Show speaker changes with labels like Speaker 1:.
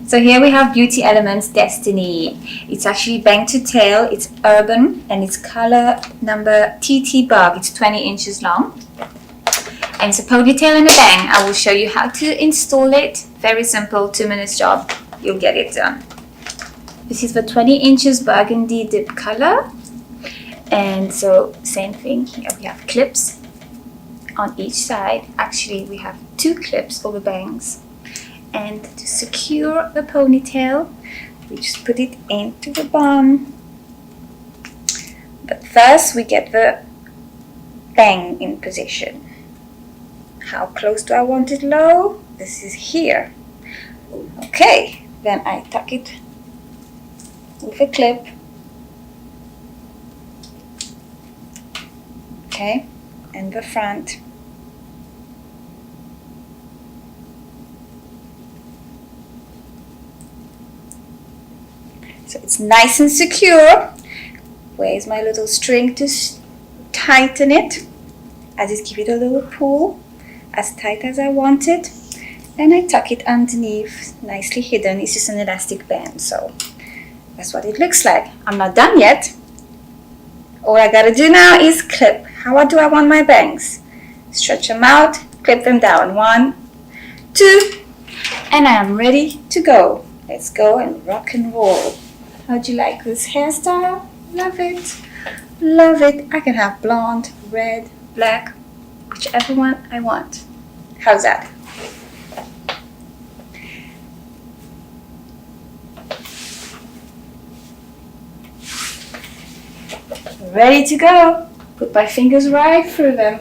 Speaker 1: So here we have Beauty Elements Destiny. It's actually Bang to Tail, it's urban, and it's color number TT Bug. It's 20 inches long. And it's a ponytail and a bang. I will show you how to install it. Very simple, 2 minutes job. You'll get it done. This is the 20 inches burgundy dip color. And so same thing, here we have clips on each side. Actually, we have 2 clips for the bangs. And to secure the ponytail, we just put it into the bun. But first we get the bang in position. How close do I want it low? This is here. Okay, then I tuck it with a clip. Okay, and the front. So it's nice and secure. Where's my little string to tighten it? I just give it a little pull, as tight as I want it. And I tuck it underneath, nicely hidden. It's just an elastic band, so that's what it looks like. I'm not done yet. All I gotta do now is clip. How do I want my bangs? Stretch them out, clip them down. 1, 2, and I am ready to go. Let's go and rock and roll. How'd you like this hairstyle? Love it. Love it. I can have blonde, red, black, whichever one I want. How's that? Ready to go. Put my fingers right through them.